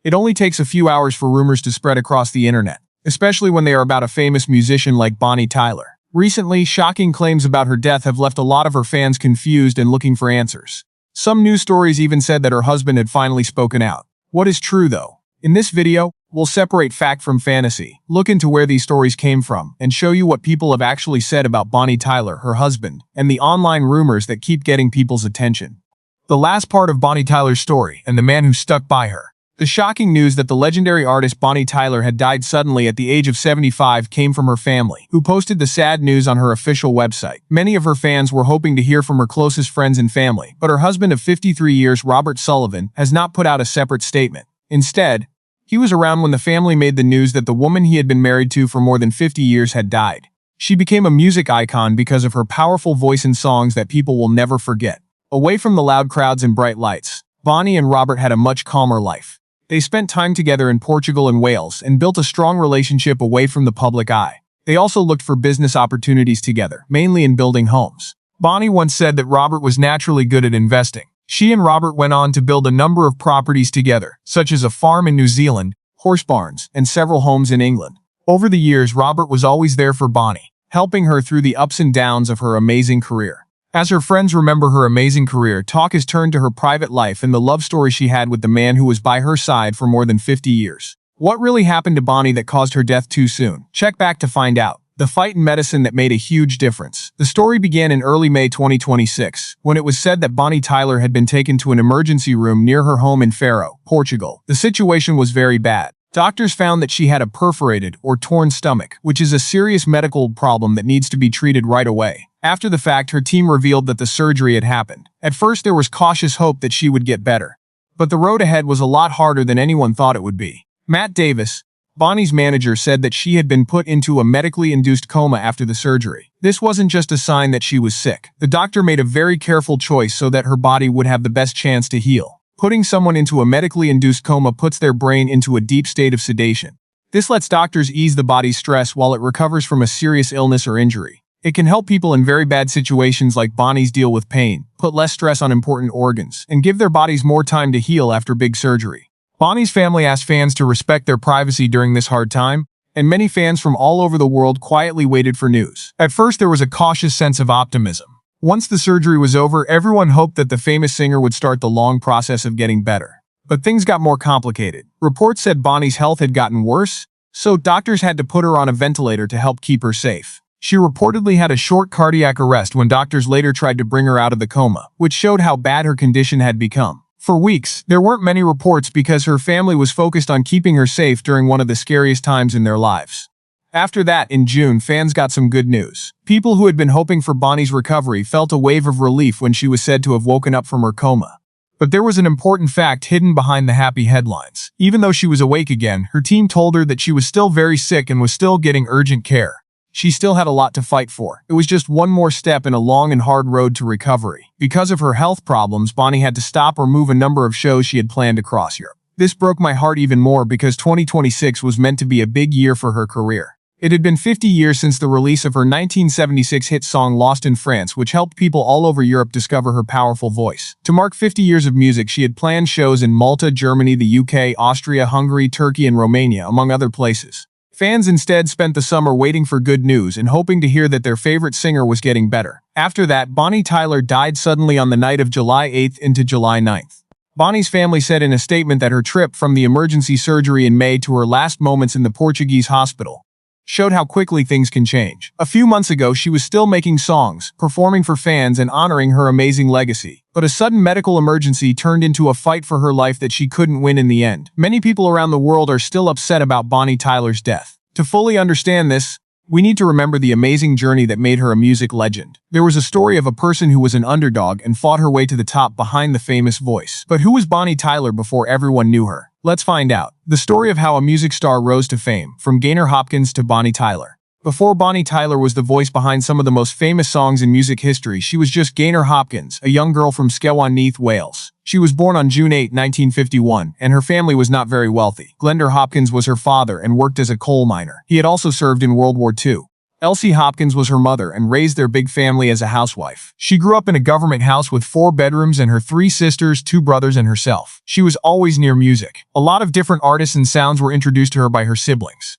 It only takes a few hours for rumors to spread across the internet, especially when they are about a famous musician like Bonnie Tyler. Recently, shocking claims about her death have left a lot of her fans confused and looking for answers. Some news stories even said that her husband had finally spoken out. What is true though? In this video, we'll separate fact from fantasy, look into where these stories came from, and show you what people have actually said about Bonnie Tyler, her husband, and the online rumors that keep getting people's attention. The last part of Bonnie Tyler's story, and the man who stuck by her. The shocking news that the legendary artist Bonnie Tyler had died suddenly at the age of 75 came from her family, who posted the sad news on her official website. Many of her fans were hoping to hear from her closest friends and family, but her husband of 53 years, Robert Sullivan, has not put out a separate statement. Instead, he was around when the family made the news that the woman he had been married to for more than 50 years had died. She became a music icon because of her powerful voice and songs that people will never forget. Away from the loud crowds and bright lights, Bonnie and Robert had a much calmer life. They spent time together in Portugal and Wales and built a strong relationship away from the public eye. They also looked for business opportunities together, mainly in building homes. Bonnie once said that Robert was naturally good at investing. She and Robert went on to build a number of properties together, such as a farm in New Zealand, horse barns, and several homes in England. Over the years, Robert was always there for Bonnie, helping her through the ups and downs of her amazing career. As her friends remember her amazing career, talk has turned to her private life and the love story she had with the man who was by her side for more than 50 years. What really happened to Bonnie that caused her death too soon? Check back to find out. The fight in medicine that made a huge difference. The story began in early May 2026, when it was said that Bonnie Tyler had been taken to an emergency room near her home in Faro, Portugal. The situation was very bad. Doctors found that she had a perforated or torn stomach, which is a serious medical problem that needs to be treated right away. After the fact, her team revealed that the surgery had happened. At first, there was cautious hope that she would get better. But the road ahead was a lot harder than anyone thought it would be. Matt Davis, Bonnie's manager, said that she had been put into a medically induced coma after the surgery. This wasn't just a sign that she was sick. The doctor made a very careful choice so that her body would have the best chance to heal. Putting someone into a medically induced coma puts their brain into a deep state of sedation. This lets doctors ease the body's stress while it recovers from a serious illness or injury. It can help people in very bad situations like Bonnie's deal with pain, put less stress on important organs, and give their bodies more time to heal after big surgery. Bonnie's family asked fans to respect their privacy during this hard time, and many fans from all over the world quietly waited for news. At first, there was a cautious sense of optimism. Once the surgery was over, everyone hoped that the famous singer would start the long process of getting better. But things got more complicated. Reports said Bonnie's health had gotten worse, so doctors had to put her on a ventilator to help keep her safe. She reportedly had a short cardiac arrest when doctors later tried to bring her out of the coma, which showed how bad her condition had become. For weeks, there weren't many reports because her family was focused on keeping her safe during one of the scariest times in their lives. After that, in June, fans got some good news. People who had been hoping for Bonnie's recovery felt a wave of relief when she was said to have woken up from her coma. But there was an important fact hidden behind the happy headlines. Even though she was awake again, her team told her that she was still very sick and was still getting urgent care. She still had a lot to fight for. It was just one more step in a long and hard road to recovery. Because of her health problems, Bonnie had to stop or move a number of shows she had planned across Europe. This broke my heart even more because 2026 was meant to be a big year for her career. It had been 50 years since the release of her 1976 hit song Lost in France, which helped people all over Europe discover her powerful voice. To mark 50 years of music, she had planned shows in Malta, Germany, the UK, Austria, Hungary, Turkey, and Romania, among other places. Fans instead spent the summer waiting for good news and hoping to hear that their favorite singer was getting better. After that, Bonnie Tyler died suddenly on the night of July 8th into July 9th. Bonnie's family said in a statement that her trip from the emergency surgery in May to her last moments in the Portuguese hospital showed how quickly things can change. A few months ago, she was still making songs, performing for fans, and honoring her amazing legacy. But a sudden medical emergency turned into a fight for her life that she couldn't win in the end. Many people around the world are still upset about Bonnie Tyler's death. To fully understand this, we need to remember the amazing journey that made her a music legend. There was a story of a person who was an underdog and fought her way to the top behind the famous voice. But who was Bonnie Tyler before everyone knew her? Let's find out. The story of how a music star rose to fame, from Gaynor Hopkins to Bonnie Tyler. Before Bonnie Tyler was the voice behind some of the most famous songs in music history, she was just Gaynor Hopkins, a young girl from Skewanneath, Wales. She was born on June 8, 1951, and her family was not very wealthy. Glendor Hopkins was her father and worked as a coal miner. He had also served in World War II. Elsie Hopkins was her mother and raised their big family as a housewife. She grew up in a government house with 4 bedrooms and her 3 sisters, 2 brothers, and herself. She was always near music. A lot of different artists and sounds were introduced to her by her siblings.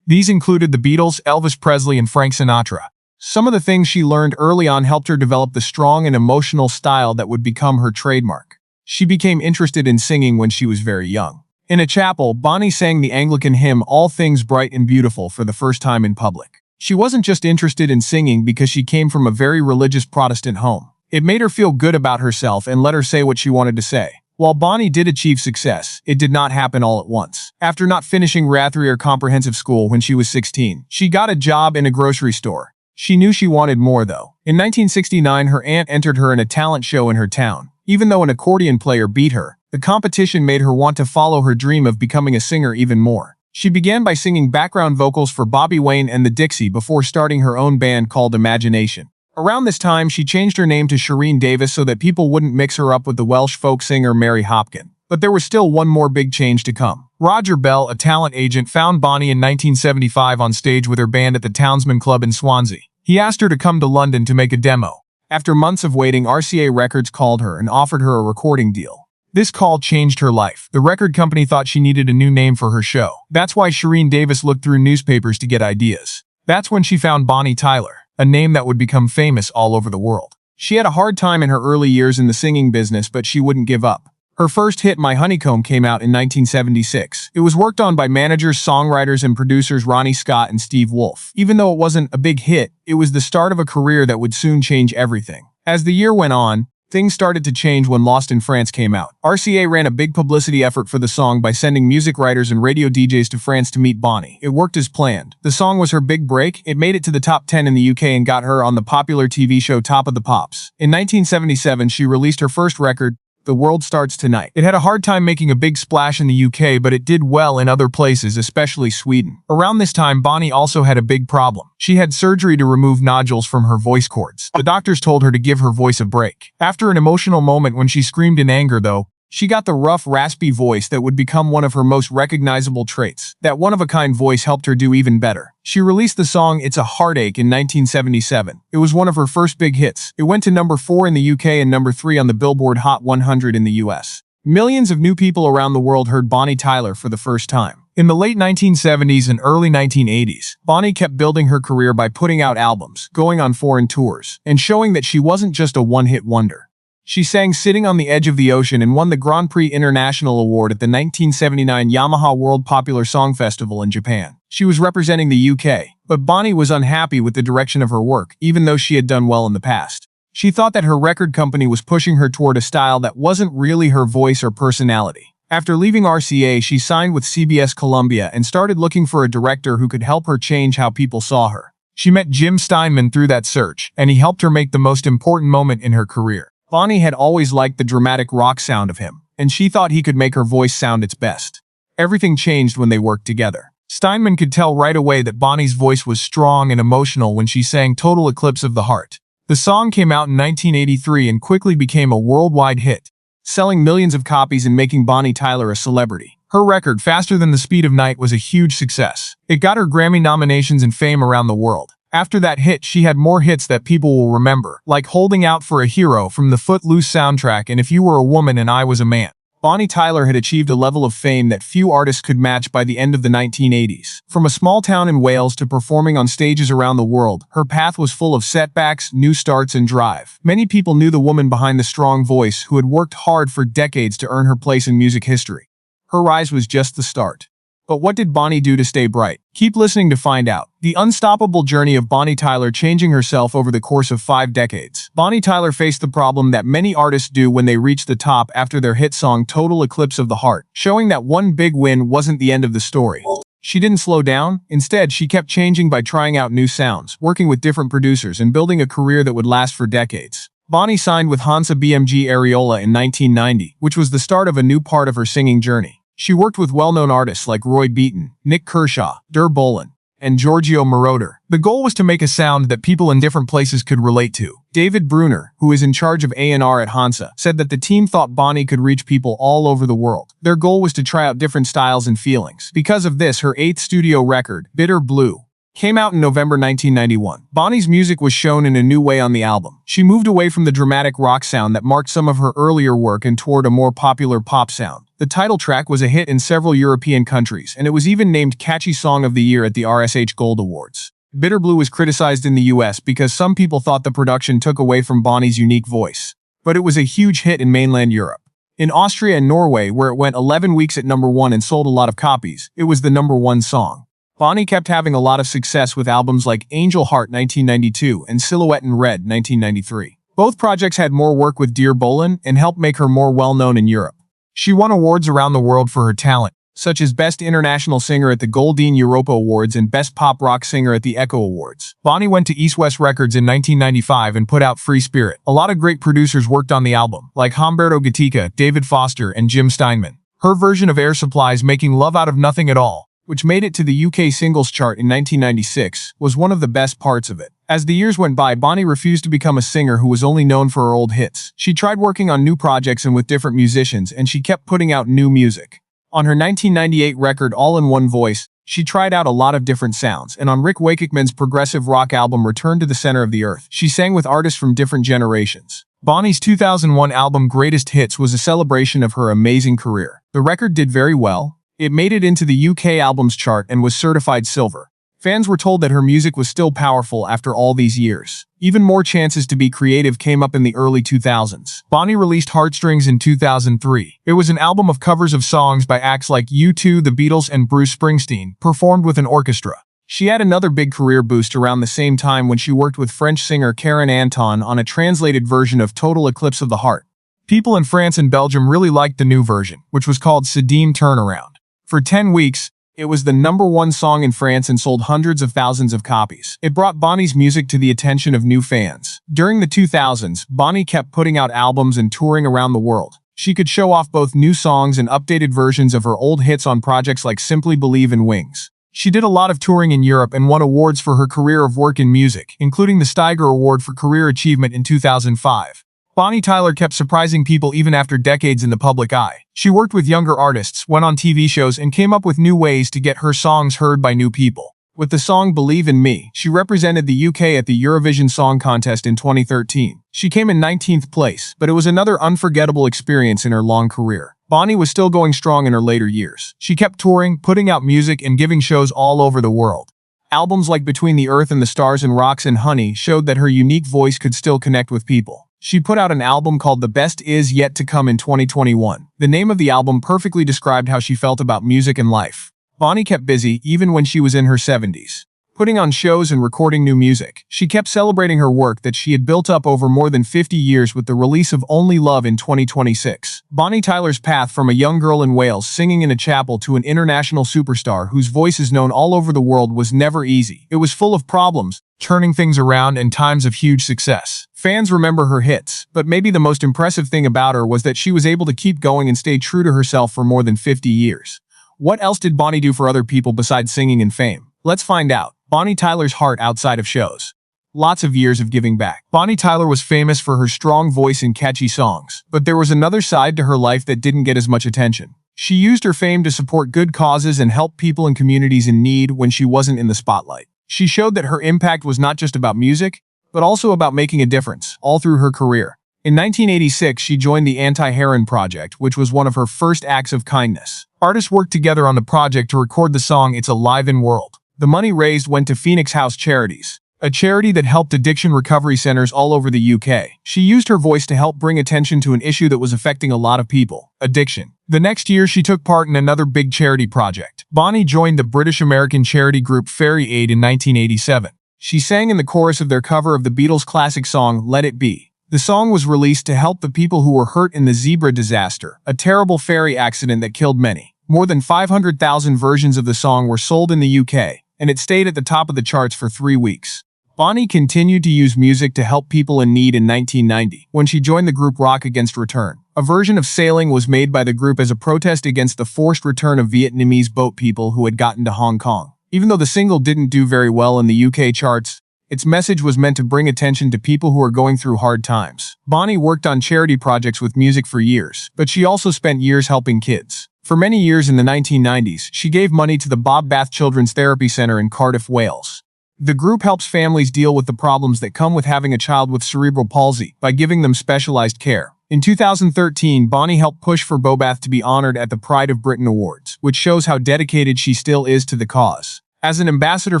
These included the Beatles, Elvis Presley, and Frank Sinatra. Some of the things she learned early on helped her develop the strong and emotional style that would become her trademark. She became interested in singing when she was very young. In a chapel, Bonnie sang the Anglican hymn All Things Bright and Beautiful for the first time in public. She wasn't just interested in singing because she came from a very religious Protestant home. It made her feel good about herself and let her say what she wanted to say. While Bonnie did achieve success, it did not happen all at once. After not finishing Rathrier Comprehensive School when she was 16, she got a job in a grocery store. She knew she wanted more though. In 1969, her aunt entered her in a talent show in her town. Even though an accordion player beat her, the competition made her want to follow her dream of becoming a singer even more. She began by singing background vocals for Bobby Wayne and the Dixie before starting her own band called Imagination. Around this time, she changed her name to Shireen Davis so that people wouldn't mix her up with the Welsh folk singer Mary Hopkin. But there was still one more big change to come. Roger Bell, a talent agent, found Bonnie in 1975 on stage with her band at the Townsman Club in Swansea. He asked her to come to London to make a demo. After months of waiting, RCA Records called her and offered her a recording deal. This call changed her life. The record company thought she needed a new name for her show. That's why Shireen Davis looked through newspapers to get ideas. That's when she found Bonnie Tyler, a name that would become famous all over the world. She had a hard time in her early years in the singing business, but she wouldn't give up. Her first hit, My Honeycomb, came out in 1976. It was worked on by managers, songwriters, and producers Ronnie Scott and Steve Wolfe. Even though it wasn't a big hit, it was the start of a career that would soon change everything. As the year went on, things started to change when Lost in France came out. RCA ran a big publicity effort for the song by sending music writers and radio DJs to France to meet Bonnie. It worked as planned. The song was her big break. It made it to the top 10 in the UK and got her on the popular TV show Top of the Pops. In 1977, she released her first record, The World Starts Tonight. It had a hard time making a big splash in the UK, but it did well in other places, especially Sweden. Around this time, Bonnie also had a big problem. She had surgery to remove nodules from her voice cords. The doctors told her to give her voice a break. After an emotional moment when she screamed in anger, though, she got the rough, raspy voice that would become one of her most recognizable traits. That one-of-a-kind voice helped her do even better. She released the song It's a Heartache in 1977. It was one of her first big hits. It went to number 4 in the UK and number 3 on the Billboard Hot 100 in the US. Millions of new people around the world heard Bonnie Tyler for the first time. In the late 1970s and early 1980s, Bonnie kept building her career by putting out albums, going on foreign tours, and showing that she wasn't just a one-hit wonder. She sang Sitting on the Edge of the Ocean and won the Grand Prix International Award at the 1979 Yamaha World Popular Song Festival in Japan. She was representing the UK, but Bonnie was unhappy with the direction of her work, even though she had done well in the past. She thought that her record company was pushing her toward a style that wasn't really her voice or personality. After leaving RCA, she signed with CBS Columbia and started looking for a director who could help her change how people saw her. She met Jim Steinman through that search, and he helped her make the most important moment in her career. Bonnie had always liked the dramatic rock sound of him, and she thought he could make her voice sound its best. Everything changed when they worked together. Steinman could tell right away that Bonnie's voice was strong and emotional when she sang Total Eclipse of the Heart. The song came out in 1983 and quickly became a worldwide hit, selling millions of copies and making Bonnie Tyler a celebrity. Her record, Faster Than the Speed of Night, was a huge success. It got her Grammy nominations and fame around the world. After that hit, she had more hits that people will remember, like Holding Out for a Hero from the Footloose soundtrack and If You Were a Woman and I Was a Man. Bonnie Tyler had achieved a level of fame that few artists could match by the end of the 1980s. From a small town in Wales to performing on stages around the world, her path was full of setbacks, new starts, and drive. Many people knew the woman behind the strong voice who had worked hard for decades to earn her place in music history. Her rise was just the start. But what did Bonnie do to stay bright? Keep listening to find out. The unstoppable journey of Bonnie Tyler, changing herself over the course of 5 decades. Bonnie Tyler faced the problem that many artists do when they reach the top after their hit song Total Eclipse of the Heart, showing that one big win wasn't the end of the story. She didn't slow down. Instead, she kept changing by trying out new sounds, working with different producers, and building a career that would last for decades. Bonnie signed with Hansa BMG Areola in 1990, which was the start of a new part of her singing journey. She worked with well-known artists like Roy Beaton, Nick Kershaw, Der Bolan, and Giorgio Moroder. The goal was to make a sound that people in different places could relate to. David Bruner, who is in charge of A&R at Hansa, said that the team thought Bonnie could reach people all over the world. Their goal was to try out different styles and feelings. Because of this, her 8th studio record, Bitter Blue, came out in November 1991. Bonnie's music was shown in a new way on the album. She moved away from the dramatic rock sound that marked some of her earlier work and toward a more popular pop sound. The title track was a hit in several European countries, and it was even named Catchy Song of the Year at the RSH Gold Awards. Bitter Blue was criticized in the US because some people thought the production took away from Bonnie's unique voice. But it was a huge hit in mainland Europe. In Austria and Norway, where it went 11 weeks at #1 and sold a lot of copies, it was the #1 song. Bonnie kept having a lot of success with albums like Angel Heart 1992 and Silhouette in Red 1993. Both projects had more work with Dear Bolin and helped make her more well-known in Europe. She won awards around the world for her talent, such as Best International Singer at the Goldene Europa Awards and Best Pop Rock Singer at the Echo Awards. Bonnie went to East West Records in 1995 and put out Free Spirit. A lot of great producers worked on the album, like Humberto Gatica, David Foster, and Jim Steinman. Her version of Air Supply's Making Love Out of Nothing at All, which made it to the UK singles chart in 1996, was one of the best parts of it. As the years went by, Bonnie refused to become a singer who was only known for her old hits. She tried working on new projects and with different musicians, and she kept putting out new music. On her 1998 record All in One Voice, she tried out a lot of different sounds, and on Rick Wakeman's progressive rock album Return to the Center of the Earth, she sang with artists from different generations. Bonnie's 2001 album Greatest Hits was a celebration of her amazing career. The record did very well. It made it into the UK albums chart and was certified silver. Fans were told that her music was still powerful after all these years. Even more chances to be creative came up in the early 2000s. Bonnie released Heartstrings in 2003. It was an album of covers of songs by acts like U2, The Beatles, and Bruce Springsteen, performed with an orchestra. She had another big career boost around the same time when she worked with French singer Karen Anton on a translated version of Total Eclipse of the Heart. People in France and Belgium really liked the new version, which was called Sedim Turnaround. For 10 weeks, it was the #1 song in France and sold hundreds of thousands of copies. It brought Bonnie's music to the attention of new fans. During the 2000s, Bonnie kept putting out albums and touring around the world. She could show off both new songs and updated versions of her old hits on projects like Simply Believe and Wings. She did a lot of touring in Europe and won awards for her career of work in music, including the Steiger Award for Career Achievement in 2005. Bonnie Tyler kept surprising people even after decades in the public eye. She worked with younger artists, went on TV shows, and came up with new ways to get her songs heard by new people. With the song Believe in Me, she represented the UK at the Eurovision Song Contest in 2013. She came in 19th place, but it was another unforgettable experience in her long career. Bonnie was still going strong in her later years. She kept touring, putting out music, and giving shows all over the world. Albums like Between the Earth and the Stars and Rocks and Honey showed that her unique voice could still connect with people. She put out an album called The Best Is Yet to Come in 2021. The name of the album perfectly described how she felt about music and life. Bonnie kept busy even when she was in her 70s. Putting on shows and recording new music, she kept celebrating her work that she had built up over more than 50 years with the release of Only Love in 2026. Bonnie Tyler's path from a young girl in Wales singing in a chapel to an international superstar whose voice is known all over the world was never easy. It was full of problems, turning things around, and times of huge success. Fans remember her hits, but maybe the most impressive thing about her was that she was able to keep going and stay true to herself for more than 50 years. What else did Bonnie do for other people besides singing and fame? Let's find out. Bonnie Tyler's heart outside of shows. Lots of years of giving back. Bonnie Tyler was famous for her strong voice and catchy songs, but there was another side to her life that didn't get as much attention. She used her fame to support good causes and help people in communities in need when she wasn't in the spotlight. She showed that her impact was not just about music, but also about making a difference, all through her career. In 1986, she joined the Anti-Heroin Project, which was one of her first acts of kindness. Artists worked together on the project to record the song It's Alive in World. The money raised went to Phoenix House Charities, a charity that helped addiction recovery centers all over the UK. She used her voice to help bring attention to an issue that was affecting a lot of people: addiction. The next year, she took part in another big charity project. Bonnie joined the British-American charity group Fairy Aid in 1987. She sang in the chorus of their cover of the Beatles' classic song Let It Be. The song was released to help the people who were hurt in the zebra disaster, a terrible ferry accident that killed many. More than 500,000 versions of the song were sold in the UK, and it stayed at the top of the charts for 3 weeks. Bonnie continued to use music to help people in need in 1990, when she joined the group Rock Against Return. A version of Sailing was made by the group as a protest against the forced return of Vietnamese boat people who had gotten to Hong Kong. Even though the single didn't do very well in the UK charts, its message was meant to bring attention to people who are going through hard times. Bonnie worked on charity projects with music for years, but she also spent years helping kids. For many years in the 1990s, she gave money to the Bob Bath Children's Therapy Centre in Cardiff, Wales. The group helps families deal with the problems that come with having a child with cerebral palsy by giving them specialized care. In 2013, Bonnie helped push for Bobath to be honored at the Pride of Britain Awards, which shows how dedicated she still is to the cause. As an ambassador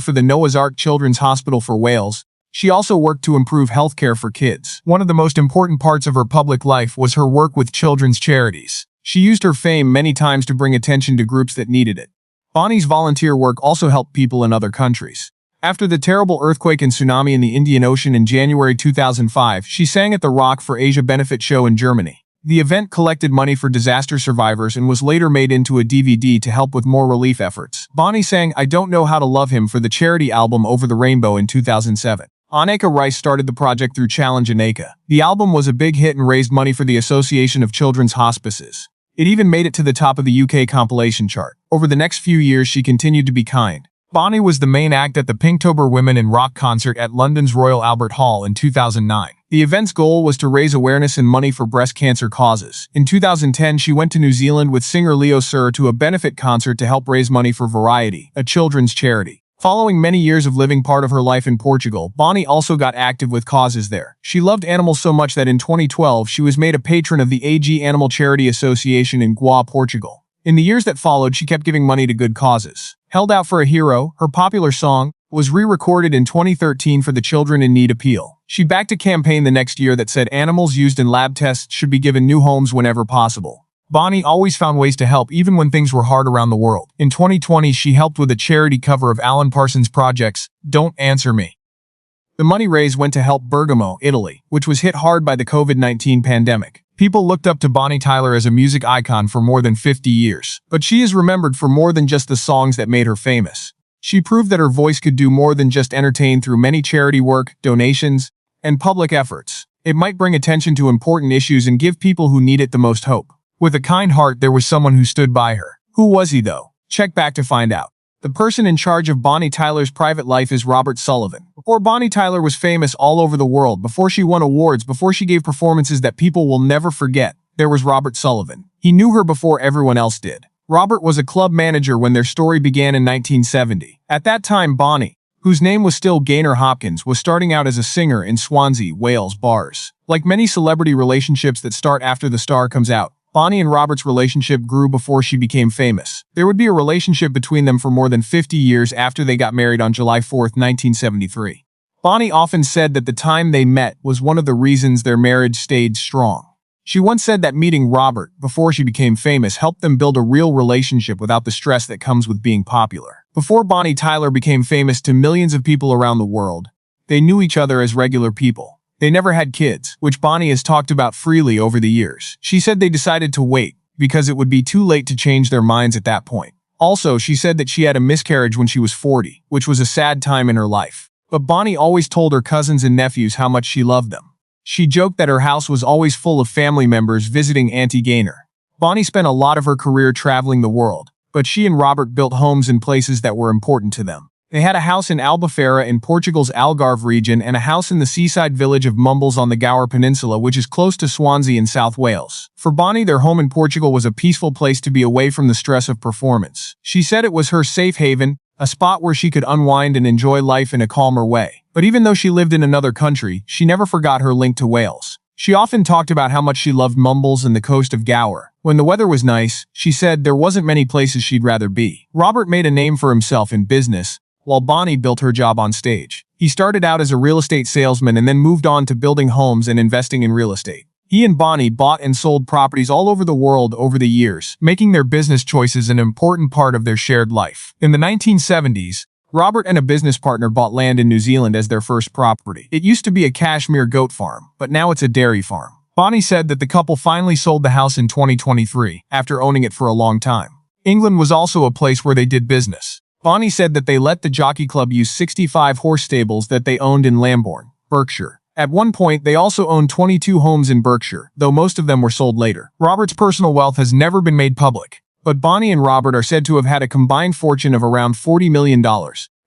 for the Noah's Ark Children's Hospital for Wales, she also worked to improve healthcare for kids. One of the most important parts of her public life was her work with children's charities. She used her fame many times to bring attention to groups that needed it. Bonnie's volunteer work also helped people in other countries. After the terrible earthquake and tsunami in the Indian Ocean in January 2005, she sang at the Rock for Asia benefit show in Germany. The event collected money for disaster survivors and was later made into a DVD to help with more relief efforts. Bonnie sang I Don't Know How to Love Him for the charity album Over the Rainbow in 2007. Aneka Rice started the project through Challenge Aneka. The album was a big hit and raised money for the Association of Children's Hospices. It even made it to the top of the UK compilation chart. Over the next few years, she continued to be kind. Bonnie was the main act at the Pinktober Women in Rock concert at London's Royal Albert Hall in 2009. The event's goal was to raise awareness and money for breast cancer causes. In 2010, she went to New Zealand with singer Leo Sir to a benefit concert to help raise money for Variety, a children's charity. Following many years of living part of her life in Portugal, Bonnie also got active with causes there. She loved animals so much that in 2012, she was made a patron of the AG Animal Charity Association in Goa, Portugal. In the years that followed, she kept giving money to good causes. Held Out for a Hero, her popular song, was re-recorded in 2013 for the Children in Need appeal. She backed a campaign the next year that said animals used in lab tests should be given new homes whenever possible. Bonnie always found ways to help even when things were hard around the world. In 2020, she helped with a charity cover of Alan Parsons Project's Don't Answer Me. The money raised went to help Bergamo, Italy, which was hit hard by the COVID-19 pandemic. People looked up to Bonnie Tyler as a music icon for more than 50 years, but she is remembered for more than just the songs that made her famous. She proved that her voice could do more than just entertain through many charity work, donations, and public efforts. It might bring attention to important issues and give people who need it the most hope. With a kind heart, there was someone who stood by her. Who was he, though? Check back to find out. The person in charge of Bonnie Tyler's private life is Robert Sullivan. Before Bonnie Tyler was famous all over the world, before she won awards, before she gave performances that people will never forget, there was Robert Sullivan. He knew her before everyone else did. Robert was a club manager when their story began in 1970. At that time, Bonnie, whose name was still Gaynor Hopkins, was starting out as a singer in Swansea, Wales bars. Like many celebrity relationships that start after the star comes out, Bonnie and Robert's relationship grew before she became famous. There would be a relationship between them for more than 50 years after they got married on July 4, 1973. Bonnie often said that the time they met was one of the reasons their marriage stayed strong. She once said that meeting Robert, before she became famous, helped them build a real relationship without the stress that comes with being popular. Before Bonnie Tyler became famous to millions of people around the world, they knew each other as regular people. They never had kids, which Bonnie has talked about freely over the years. She said they decided to wait because it would be too late to change their minds at that point. Also, she said that she had a miscarriage when she was 40, which was a sad time in her life. But Bonnie always told her cousins and nephews how much she loved them. She joked that her house was always full of family members visiting Auntie Gaynor. Bonnie spent a lot of her career traveling the world, but she and Robert built homes in places that were important to them. They had a house in Albufeira in Portugal's Algarve region and a house in the seaside village of Mumbles on the Gower Peninsula, which is close to Swansea in South Wales. For Bonnie, their home in Portugal was a peaceful place to be away from the stress of performance. She said it was her safe haven, a spot where she could unwind and enjoy life in a calmer way. But even though she lived in another country, she never forgot her link to Wales. She often talked about how much she loved Mumbles and the coast of Gower. When the weather was nice, she said there wasn't many places she'd rather be. Robert made a name for himself in business, while Bonnie built her job on stage. He started out as a real estate salesman and then moved on to building homes and investing in real estate. He and Bonnie bought and sold properties all over the world over the years, making their business choices an important part of their shared life. In the 1970s, Robert and a business partner bought land in New Zealand as their first property. It used to be a cashmere goat farm, but now it's a dairy farm. Bonnie said that the couple finally sold the house in 2023, after owning it for a long time. England was also a place where they did business. Bonnie said that they let the Jockey Club use 65 horse stables that they owned in Lambourne, Berkshire. At one point, they also owned 22 homes in Berkshire, though most of them were sold later. Robert's personal wealth has never been made public, but Bonnie and Robert are said to have had a combined fortune of around $40 million,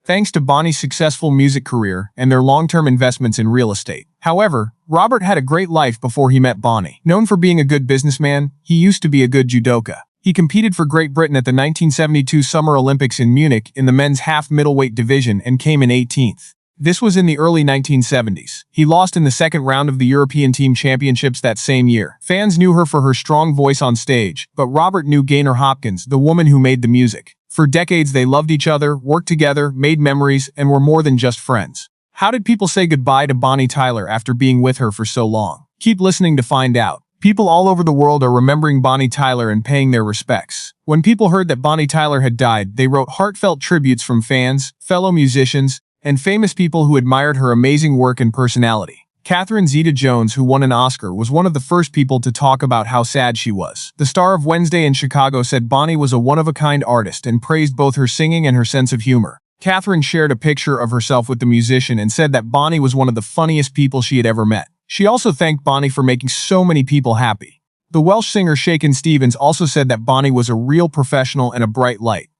thanks to Bonnie's successful music career and their long-term investments in real estate. However, Robert had a great life before he met Bonnie. Known for being a good businessman, he used to be a good judoka. He competed for Great Britain at the 1972 Summer Olympics in Munich in the men's half-middleweight division and came in 18th. This was in the early 1970s. He lost in the second round of the European Team Championships that same year. Fans knew her for her strong voice on stage, but Robert knew Gaynor Hopkins, the woman who made the music. For decades they loved each other, worked together, made memories, and were more than just friends. How did people say goodbye to Bonnie Tyler after being with her for so long? Keep listening to find out. People all over the world are remembering Bonnie Tyler and paying their respects. When people heard that Bonnie Tyler had died, they wrote heartfelt tributes from fans, fellow musicians, and famous people who admired her amazing work and personality. Catherine Zeta-Jones, who won an Oscar, was one of the first people to talk about how sad she was. The star of Wednesday in Chicago said Bonnie was a one-of-a-kind artist and praised both her singing and her sense of humor. Catherine shared a picture of herself with the musician and said that Bonnie was one of the funniest people she had ever met. She also thanked Bonnie for making so many people happy. The Welsh singer Shakin' Stevens also said that Bonnie was a real professional and a bright light.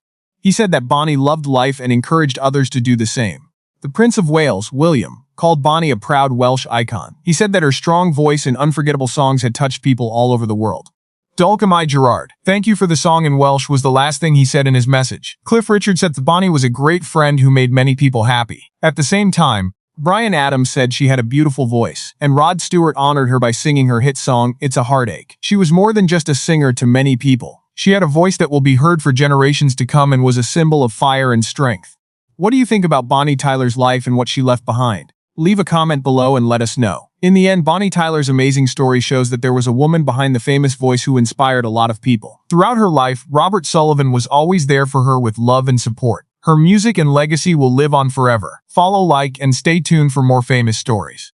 He said that Bonnie loved life and encouraged others to do the same. The Prince of Wales, William, called Bonnie a proud Welsh icon. He said that her strong voice and unforgettable songs had touched people all over the world. Dulcam I Gerard, thank you for the song in Welsh was the last thing he said in his message. Cliff Richard said that Bonnie was a great friend who made many people happy. At the same time, Bryan Adams said she had a beautiful voice, and Rod Stewart honored her by singing her hit song, It's a Heartache. She was more than just a singer to many people. She had a voice that will be heard for generations to come and was a symbol of fire and strength. What do you think about Bonnie Tyler's life and what she left behind? Leave a comment below and let us know. In the end, Bonnie Tyler's amazing story shows that there was a woman behind the famous voice who inspired a lot of people. Throughout her life, Robert Sullivan was always there for her with love and support. Her music and legacy will live on forever. Follow, like, and stay tuned for more famous stories.